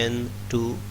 N2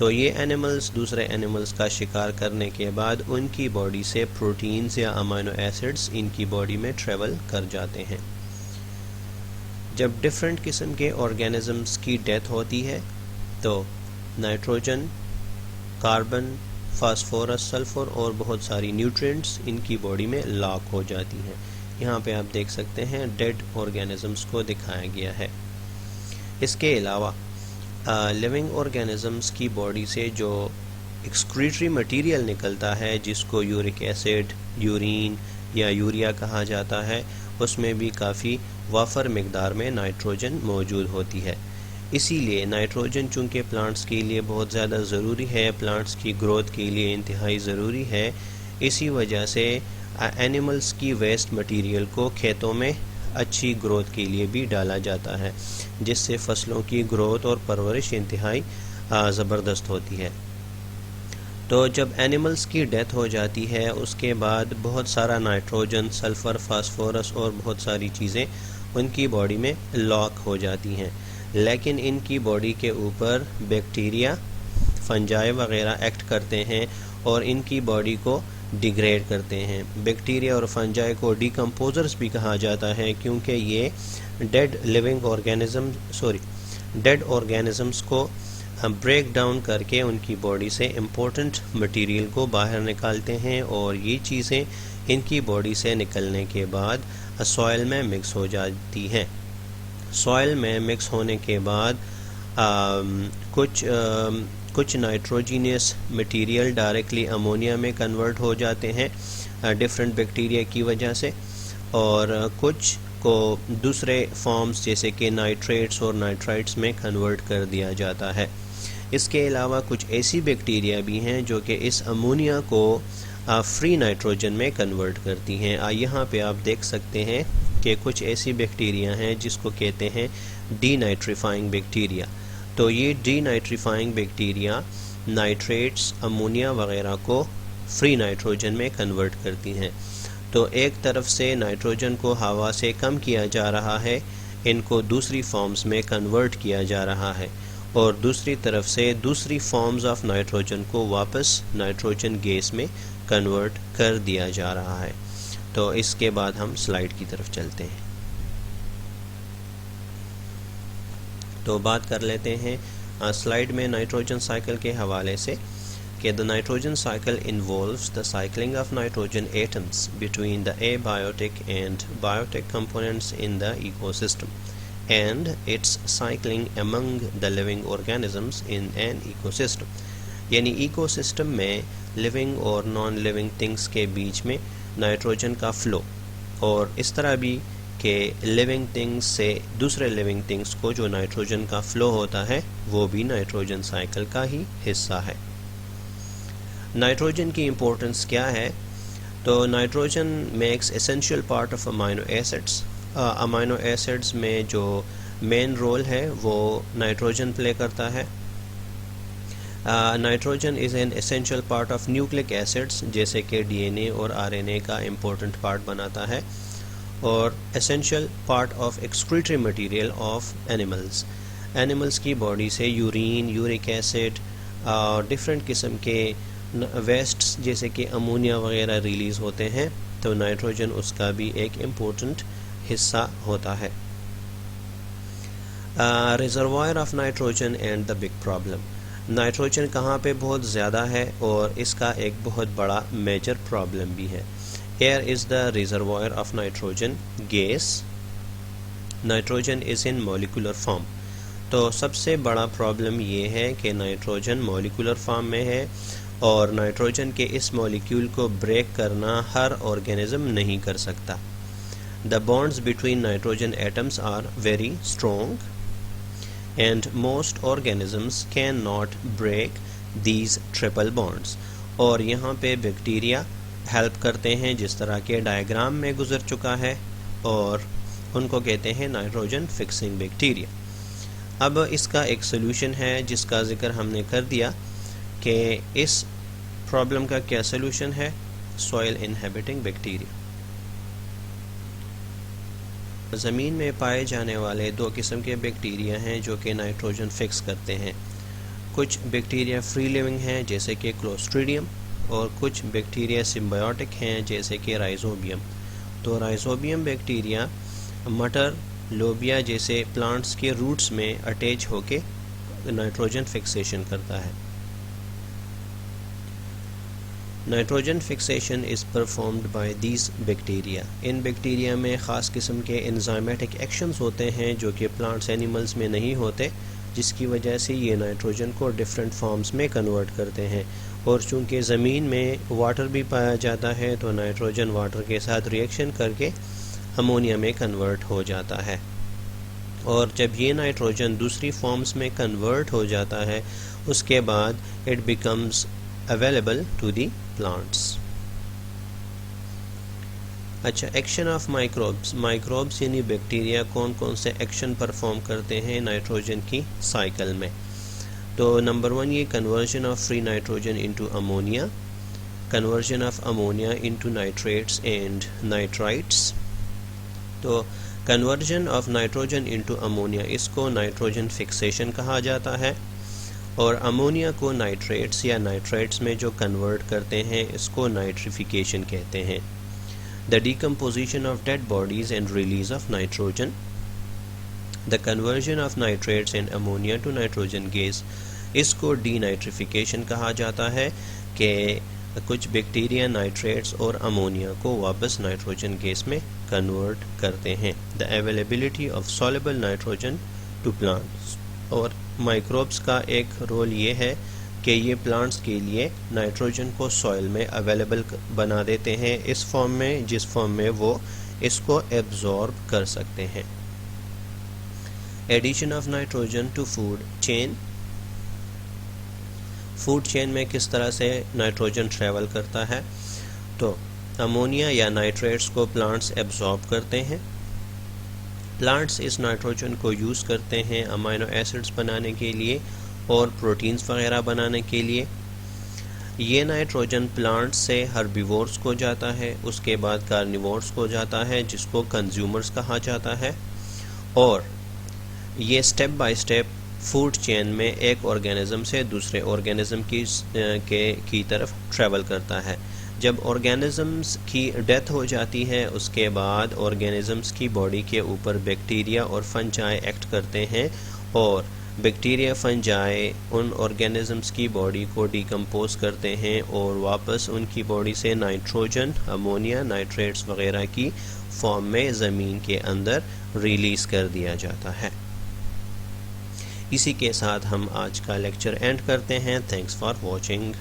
تو یہ animals دوسرے اینیملز کا شکار کرنے کے بعد ان کی باڈی سے پروٹینز یا امینو ایسڈز ان کی باڈی میں ٹریول کر جاتے ہیں۔ جب ڈفرینٹ قسم کے آرگینزمز کی ڈیتھ ہوتی ہے تو نائٹروجن، کاربن، فاسفورس، سلفر اور بہت ساری نیوٹرینٹس ان کی باڈی میں لاک ہو جاتی ہیں۔ یہاں پہ آپ دیکھ سکتے ہیں ڈیڈ آرگینزمز کو دکھایا گیا ہے۔ اس کے علاوہ لیونگ آرگینزمز کی باڈی سے جو ایکسکریٹری مٹیریل نکلتا ہے جس کو یورک ایسڈ، یورین یا یوریا کہا جاتا ہے، اس میں بھی کافی وافر مقدار میں نائٹروجن موجود ہوتی ہے۔ اسی لیے نائٹروجن چونکہ پلانٹس کے لیے بہت زیادہ ضروری ہے، پلانٹس کی گروتھ کے لیے انتہائی ضروری ہے، اسی وجہ سے اینیملز کی ویسٹ مٹیریل کو کھیتوں میں اچھی گروتھ کے لیے بھی ڈالا جاتا ہے، جس سے فصلوں کی گروتھ اور پرورش انتہائی زبردست ہوتی ہے۔ تو جب اینیملز کی ڈیتھ ہو جاتی ہے اس کے بعد بہت سارا نائٹروجن، سلفر، فاسفورس اور بہت ساری چیزیں ان کی باڈی میں لاک ہو جاتی ہیں، لیکن ان کی باڈی کے اوپر بیکٹیریا، فنجائی وغیرہ ایکٹ کرتے ہیں اور ان کی باڈی کو ڈیگریڈ کرتے ہیں۔ بیکٹیریا اور فنجائی کو ڈیکمپوزرز بھی کہا جاتا ہے کیونکہ یہ ڈیڈ آرگینزمز کو بریک ڈاؤن کر کے ان کی باڈی سے امپورٹنٹ مٹیریل کو باہر نکالتے ہیں، اور یہ چیزیں ان کی باڈی سے نکلنے کے بعد سوائل میں مکس ہو جاتی ہیں۔ سوائل میں مکس ہونے کے بعد کچھ نائٹروجینس مٹیریل ڈائریکٹلی امونیا میں کنورٹ ہو جاتے ہیں ڈفرینٹ بیکٹیریا کی وجہ سے، اور کچھ کو دوسرے فارمز جیسے کہ نائٹریٹس اور نائٹرائٹس میں کنورٹ کر دیا جاتا ہے۔ اس کے علاوہ کچھ ایسی بیکٹیریا بھی ہیں جو کہ اس امونیا کو فری نائٹروجن میں کنورٹ کرتی ہیں۔ یہاں پہ آپ دیکھ سکتے ہیں کہ کچھ ایسی بیکٹیریا ہیں جس کو کہتے ہیں ڈی نائٹریفائنگ بیکٹیریا۔ تو یہ ڈی نائٹریفائنگ بیکٹیریا نائٹریٹس، امونیا وغیرہ کو فری نائٹروجن میں کنورٹ کرتی ہیں۔ تو ایک طرف سے نائٹروجن کو ہوا سے کم کیا جا رہا ہے، ان کو دوسری فارمز میں کنورٹ کیا جا رہا ہے، اور دوسری طرف سے دوسری فارمز آف نائٹروجن کو واپس نائٹروجن گیس میں کنورٹ کر دیا جا رہا ہے۔ تو اس کے بعد ہم سلائیڈ کی طرف چلتے ہیں۔ تو بات کر لیتے ہیں سلائیڈ میں نائٹروجن سائیکل کے حوالے سے کہ the nitrogen cycle involves the cycling of nitrogen atoms between the abiotic and biotic components in the ecosystem and its cycling among the living organisms in an ecosystem۔ یعنی eco system میں living اور non living things کے بیچ میں nitrogen کا flu, اور اس طرح بھی کہ لیونگ تھنگس سے دوسرے لیونگ تھنگس کو جو نائٹروجن کا فلو ہوتا ہے وہ بھی نائٹروجن سائیکل کا ہی حصہ ہے۔ نائٹروجن کی امپورٹنس کیا ہے؟ تو nitrogen makes essential part of amino acids. Amino acids میں جو مین رول ہے وہ نائٹروجن پلے کرتا ہے۔ Nitrogen is an essential part of nucleic acids, جیسے کہ ڈی این اے اور آر این اے کا امپورٹنٹ پارٹ بناتا ہے، اور essential part of excretory material of animals کی باڈی سے یورین، یورک ایسڈ اور ڈفرینٹ قسم کے ویسٹس جیسے کہ امونیا وغیرہ ریلیز ہوتے ہیں، تو نائٹروجن اس کا بھی ایک امپورٹنٹ حصہ ہوتا ہے۔ Reservoir of nitrogen and the big problem. Nitrogen کہاں پہ بہت زیادہ ہے اور اس کا ایک بہت بڑا میجر پرابلم بھی ہے۔ Air is the reservoir of nitrogen gas, nitrogen is in molecular form. تو سب سے بڑا پرابلم یہ ہے کہ نائٹروجن مولیکولر فارم میں ہے، اور نائٹروجن کے اس مولیکیول کو بریک کرنا ہر آرگینزم نہیں کر سکتا۔ The bonds between nitrogen atoms are very strong and most organisms can not break these triple bonds, اور یہاں پہ بیکٹیریا ہیلپ کرتے ہیں جس طرح کے ڈائیگرام میں گزر چکا ہے، اور ان کو کہتے ہیں نائٹروجن فکسنگ بیکٹیریا۔ اب اس کا ایک سلوشن ہے جس کا ذکر ہم نے کر دیا کہ اس پرابلم کا کیا سلوشن ہے، سوائل انہیبٹنگ بیکٹیریا۔ زمین میں پائے جانے والے دو قسم کے بیکٹیریا ہیں جو کہ نائٹروجن فکس کرتے ہیں۔ کچھ بیکٹیریا فری لیونگ ہیں جیسے کہ کلوسٹریڈیم، اور کچھ بیکٹیریا سمبیوٹک ہیں جیسے کہ رائزوبیم. تو رائزوبیم بیکٹیریا مٹر، لوبیا جیسے پلانٹس کے روٹس میں اٹیچ ہو کے نائٹروجن فکسیشن کرتا ہے. Nitrogen fixation is performed by these bacteria. In bacteria میں خاص قسم کے انزائمیٹک ایکشنز ہوتے ہیں جو کہ پلانٹس اینیملز میں نہیں ہوتے، جس کی وجہ سے یہ نائٹروجن کو ڈفرینٹ فارمز میں کنورٹ کرتے ہیں. اور چونکہ زمین میں واٹر بھی پایا جاتا ہے تو نائٹروجن واٹر کے ساتھ ریئیکشن کر کے امونیا میں کنورٹ ہو جاتا ہے، اور جب یہ نائٹروجن دوسری فارمز میں کنورٹ ہو جاتا ہے اس کے بعد it becomes available to the plants. اچھا، ایکشن آف مائکروبس. مائکروبس یعنی بیکٹیریا کون کون سے ایکشن پرفارم کرتے ہیں نائٹروجن کی سائیکل میں؟ تو نمبر 1 یہ conversion of free nitrogen into ammonia, conversion of ammonia into nitrites and nitrites. تو conversion of nitrogen into ammonia, اس کو نائٹروجن فکسیشن کہا جاتا ہے، اور امونیا کو نائٹریٹس یا نائٹرائٹس میں جو کنورٹ کرتے ہیں اس کو نائٹریفیکیشن کہتے ہیں. The decomposition of dead bodies and release of nitrogen. The conversion of nitrates and ammonia to nitrogen gas. اس کو ڈی نائٹریفیکیشن کہا جاتا ہے کہ کچھ بیکٹیریا نائٹریٹس اور امونیا کو واپس نائٹروجن گیس میں کنورٹ کرتے ہیں. The availability of soluble nitrogen to plants. اور مائکروبس کا ایک رول یہ ہے کہ یہ پلانٹس کے لیے نائٹروجن کو سوئل میں اویلیبل بنا دیتے ہیں اس فارم میں جس فارم میں وہ اس کو ایبزارب کر سکتے ہیں. Addition of nitrogen to food chain. Food chain میں کس طرح سے نائٹروجن ٹریول کرتا ہے؟ تو امونیا یا نائٹریٹس کو پلانٹس ایبزارب کرتے ہیں. پلانٹس اس نائٹروجن کو یوز کرتے ہیں امائنو ایسڈز بنانے کے لیے اور پروٹینز وغیرہ بنانے کے لیے. یہ نائٹروجن پلانٹ سے ہربیورس کو جاتا ہے، اس کے بعد کارنیورس کو جاتا ہے جس کو کنزیومرز کہا جاتا ہے، اور یہ step by step food chain میں ایک آرگینزم سے دوسرے آرگینزم کی طرف ٹریول کرتا ہے. جب آرگینزمز کی ڈیتھ ہو جاتی ہے اس کے بعد آرگینزمز کی باڈی کے اوپر بیکٹیریا اور فنجائے ایکٹ کرتے ہیں، اور بیکٹیریا فنجائے ان آرگینزمز کی باڈی کو ڈیکمپوز کرتے ہیں اور واپس ان کی باڈی سے نائٹروجن، امونیا، نائٹریٹس وغیرہ کی فارم میں زمین کے اندر ریلیز کر دیا جاتا ہے. اسی کے ساتھ ہم آج کا لیکچر اینڈ کرتے ہیں. Thanks for watching.